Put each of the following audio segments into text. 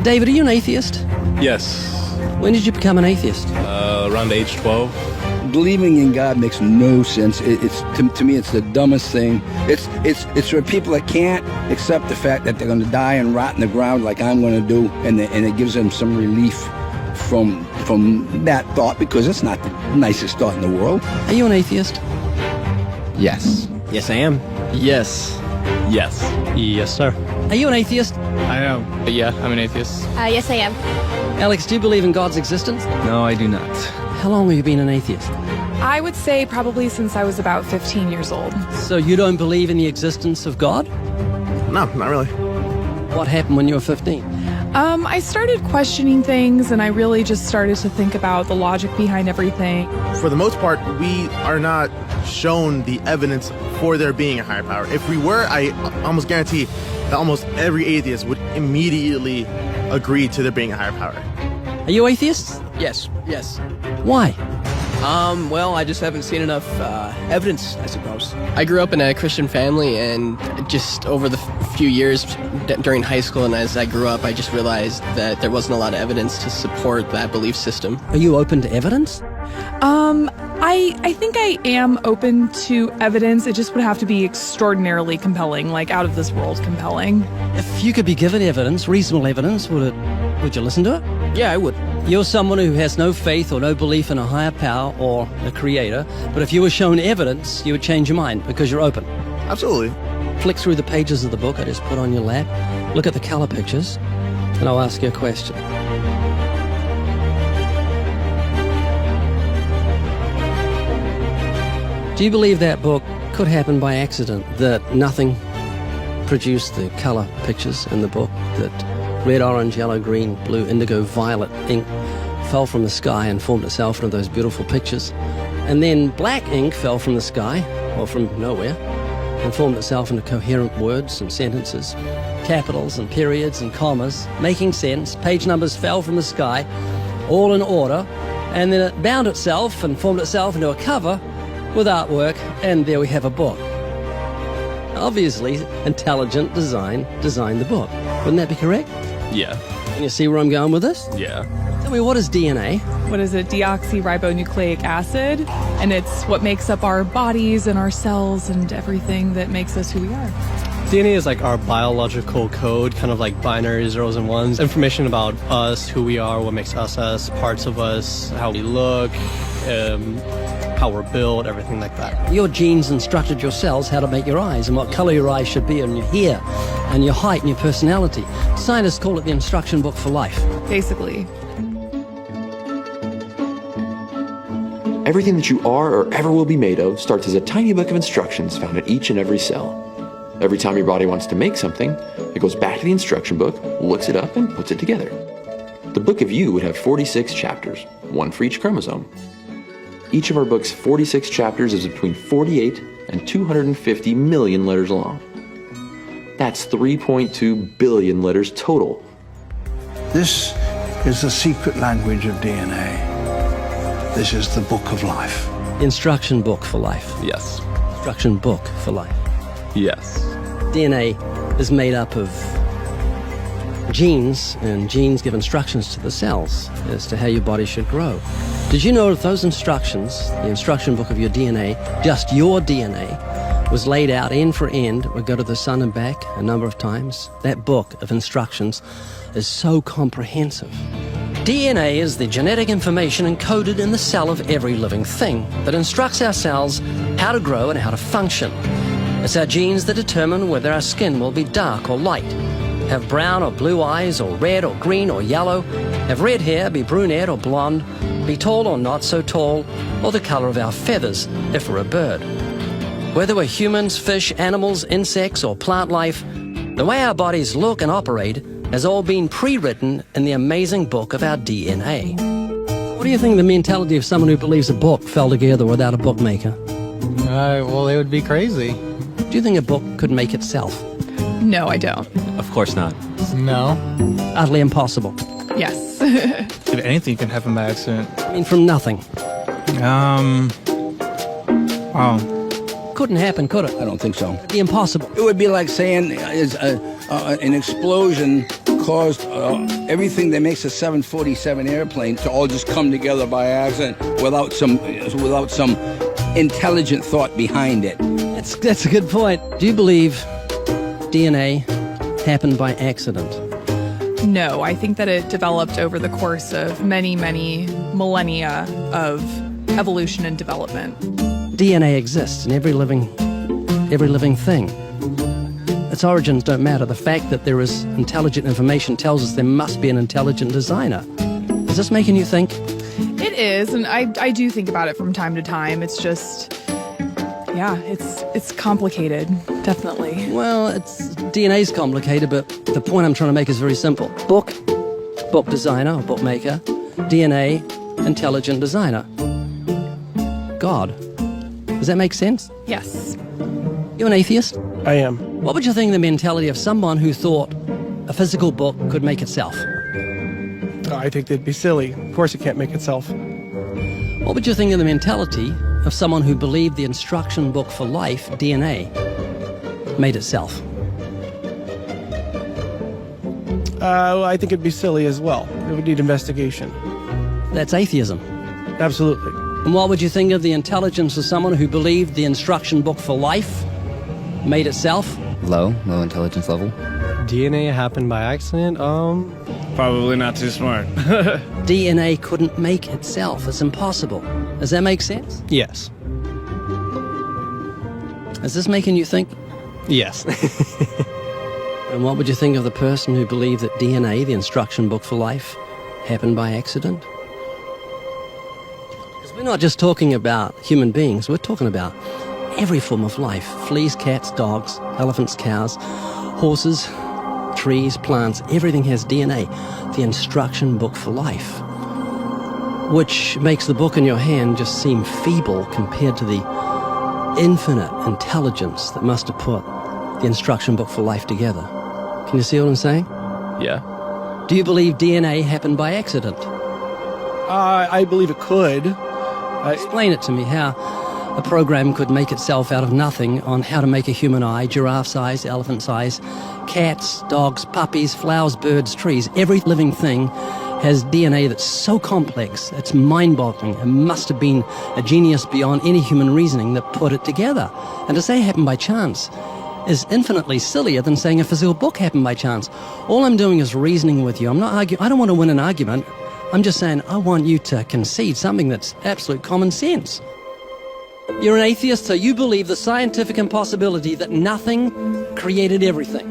David, are you an atheist? Yes. When did you become an atheist? Around age 12. Believing in God makes no sense. It's to me, it's the dumbest thing. It's for people that can't accept the fact that they're going to die and rot in the ground like I'm going to do, and it gives them some relief from that thought, because it's not the nicest thought in the world. Are you an atheist? Yes. Yes, I am. Yes. Yes. Yes, sir. Are you an atheist? I am. Yeah, I'm an atheist. Yes, I am. Alex, do you believe in God's existence? No, I do not. How long have you been an atheist? I would say probably since I was about 15 years old. So you don't believe in the existence of God? No, not really. What happened when you were 15? I started questioning things, and I really just started to think about the logic behind everything. For the most part, we are not shown the evidence for there being a higher power. If we were, I almost guarantee that almost every atheist would immediately agree to there being a higher power. Are you atheists? Yes. Why? Well, I just haven't seen enough evidence, I suppose. I grew up in a Christian family, and just over the few years during high school and as I grew up, I just realized that there wasn't a lot of evidence to support that belief system. Are you open to evidence? I think I am open to evidence. It just would have to be extraordinarily compelling, like out of this world compelling. If you could be given evidence, reasonable evidence, would you listen to it? Yeah, I would. You're someone who has no faith or no belief in a higher power or a creator, but if you were shown evidence, you would change your mind because you're open. Absolutely. Flick through the pages of the book I just put on your lap, look at the color pictures, and I'll ask you a question. Do you believe that book could happen by accident, that nothing produced the color pictures in the book, that red, orange, yellow, green, blue, indigo, violet ink fell from the sky and formed itself into those beautiful pictures, and then black ink fell from the sky, or from nowhere, and formed itself into coherent words and sentences, capitals and periods and commas, making sense, page numbers fell from the sky, all in order, and then it bound itself and formed itself into a cover with artwork, and there we have a book. Obviously, intelligent design designed the book. Wouldn't that be correct? Yeah. Can you see where I'm going with this? Yeah. Tell me, what is DNA? What is it? Deoxyribonucleic acid. And it's what makes up our bodies and our cells and everything that makes us who we are. DNA is like our biological code, kind of like binary zeros and ones. Information about us, who we are, what makes us, parts of us, how we look, how we're built, everything like that. Your genes instructed your cells how to make your eyes and what color your eyes should be, and your hair and your height and your personality. Scientists call it the instruction book for life. Basically. Everything that you are or ever will be made of starts as a tiny book of instructions found in each and every cell. Every time your body wants to make something, it goes back to the instruction book, looks it up, and puts it together. The book of you would have 46 chapters, one for each chromosome. Each of our book's 46 chapters is between 48 and 250 million letters long. That's 3.2 billion letters total. This is the secret language of DNA. This is the book of life. Instruction book for life. Yes. Instruction book for life. Yes. DNA is made up of genes, and genes give instructions to the cells as to how your body should grow. Did you know that those instructions, the instruction book of your DNA, just your DNA, was laid out end for end, would go to the sun and back a number of times? That book of instructions is so comprehensive. DNA is the genetic information encoded in the cell of every living thing that instructs our cells how to grow and how to function. It's our genes that determine whether our skin will be dark or light, have brown or blue eyes, or red or green or yellow, have red hair, be brunette or blonde, be tall or not so tall, or the color of our feathers if we're a bird. Whether we're humans, fish, animals, insects, or plant life, the way our bodies look and operate has all been pre-written in the amazing book of our DNA. What do you think of the mentality of someone who believes a book fell together without a bookmaker? Well, they would be crazy. Do you think a book could make itself? No, I don't. Of course not. No. Utterly impossible. Yes. If anything can happen by accident. I mean, from nothing. Couldn't happen, could it? I don't think so. It'd be impossible. It would be like saying an explosion caused everything that makes a 747 airplane to all just come together by accident without some intelligent thought behind it. That's a good point. Do you believe DNA happened by accident? No, I think that it developed over the course of many, many millennia of evolution and development. DNA exists in every living thing. Its origins don't matter. The fact that there is intelligent information tells us there must be an intelligent designer. Is this making you think? It is, and I do think about it from time to time. It's just, yeah, it's complicated, definitely. Well, DNA's complicated, but the point I'm trying to make is very simple. Book designer or bookmaker, DNA, intelligent designer. God. Does that make sense? Yes. You an atheist? I am. What would you think of the mentality of someone who thought a physical book could make itself? I think they'd be silly. Of course it can't make itself. What would you think of the mentality of someone who believed the instruction book for life, DNA, made itself? I think it'd be silly as well. It would need investigation. That's atheism. Absolutely. And what would you think of the intelligence of someone who believed the instruction book for life made itself? Low intelligence level. DNA happened by accident? Probably not too smart. DNA couldn't make itself. It's impossible. Does that make sense? Yes. Is this making you think? Yes. And what would you think of the person who believed that DNA, the instruction book for life, happened by accident? Because we're not just talking about human beings, we're talking about every form of life. Fleas, cats, dogs, elephants, cows, horses, trees, plants, everything has DNA, the instruction book for life. Which makes the book in your hand just seem feeble compared to the infinite intelligence that must have put the instruction book for life together. Can you see what I'm saying? Yeah. Do you believe DNA happened by accident? I believe it could. Explain it to me, how a program could make itself out of nothing on how to make a human eye, giraffe size, elephant size, cats, dogs, puppies, flowers, birds, trees. Every living thing has DNA that's so complex, it's mind-boggling. It must have been a genius beyond any human reasoning that put it together. And to say it happened by chance is infinitely sillier than saying a physical book happened by chance. All I'm doing is reasoning with you. I'm not arguing. I don't want to win an argument. I'm just saying I want you to concede something that's absolute common sense. You're an atheist, so you believe the scientific impossibility that nothing created everything.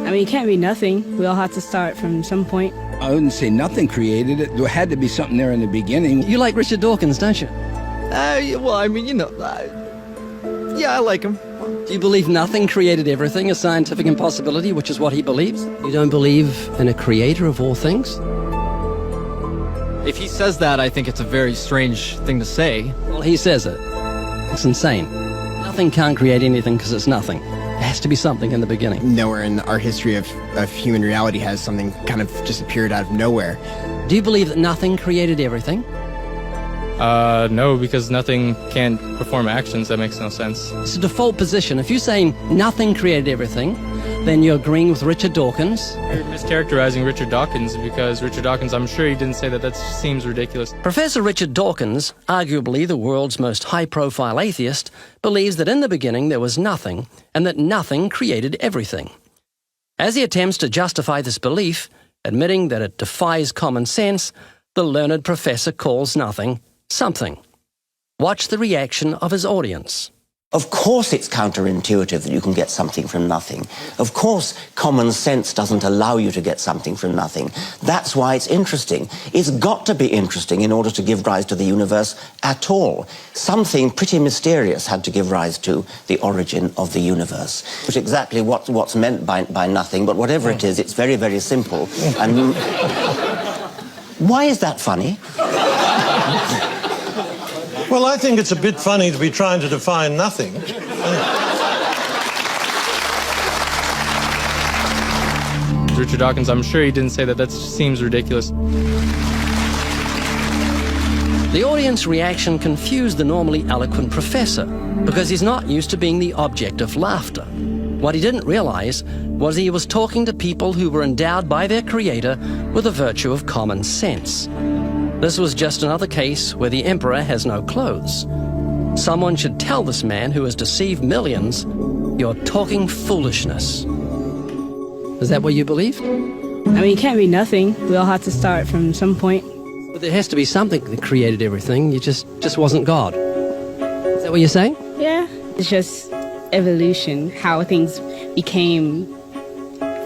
I mean, it can't be nothing. We all have to start from some point. I wouldn't say nothing created it. There had to be something there in the beginning. You like Richard Dawkins, don't you? Well, I mean, yeah, I like him. Do you believe nothing created everything, a scientific impossibility, which is what he believes? You don't believe in a creator of all things? If he says that, I think it's a very strange thing to say. Well, he says it. It's insane. Nothing can't create anything because it's nothing. There has to be something in the beginning. Nowhere in our history of human reality has something kind of just appeared out of nowhere. Do you believe that nothing created everything? No, because nothing can perform actions. That makes no sense. It's a default position. If you're saying nothing created everything, then you're agreeing with Richard Dawkins. You're mischaracterizing Richard Dawkins, because Richard Dawkins, I'm sure he didn't say that. That seems ridiculous. Professor Richard Dawkins, arguably the world's most high-profile atheist, believes that in the beginning there was nothing, and that nothing created everything. As he attempts to justify this belief, admitting that it defies common sense, the learned professor calls nothing something. Watch the reaction of his audience. Of course it's counterintuitive that you can get something from nothing. Of course common sense doesn't allow you to get something from nothing. That's why it's interesting. It's got to be interesting in order to give rise to the universe at all. Something pretty mysterious had to give rise to the origin of the universe. Which is exactly what's meant by nothing, but whatever it is, it's very, very simple. And why is that funny? Well, I think it's a bit funny to be trying to define nothing. Richard Dawkins, I'm sure he didn't say that. That seems ridiculous. The audience reaction confused the normally eloquent professor because he's not used to being the object of laughter. What he didn't realize was he was talking to people who were endowed by their creator with the virtue of common sense. This was just another case where the emperor has no clothes. Someone should tell this man who has deceived millions, "You're talking foolishness." Is that what you believe? I mean, it can't be nothing. We all have to start from some point. But there has to be something that created everything. You just wasn't God. Is that what you're saying? Yeah. It's just evolution, how things became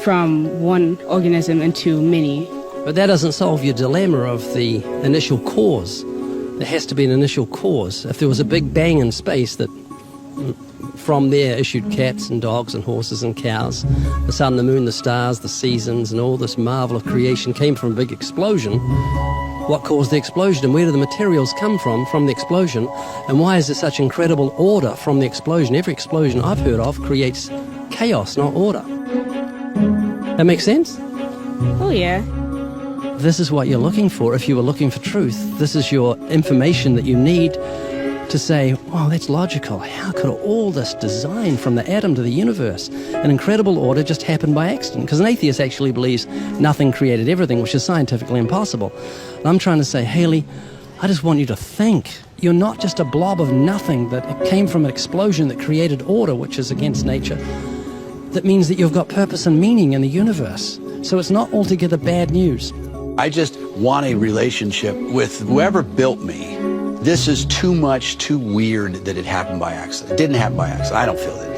from one organism into many. But that doesn't solve your dilemma of the initial cause. There has to be an initial cause. If there was a big bang in space that from there issued cats and dogs and horses and cows, the sun, the moon, the stars, the seasons, and all this marvel of creation came from a big explosion, what caused the explosion, and where do the materials come from the explosion, and why is there such incredible order from the explosion? Every explosion I've heard of creates chaos, not order. That makes sense? Oh, yeah. This is what you're looking for. If you were looking for truth, this is your information that you need to say, wow, that's logical. How could all this design from the atom to the universe, an incredible order, just happen by accident? Because an atheist actually believes nothing created everything, which is scientifically impossible. And I'm trying to say, Haley, I just want you to think. You're not just a blob of nothing, that it came from an explosion that created order, which is against nature. That means that you've got purpose and meaning in the universe. So it's not altogether bad news. I just want a relationship with whoever built me. This is too much, too weird that it happened by accident. It didn't happen by accident. I don't feel that.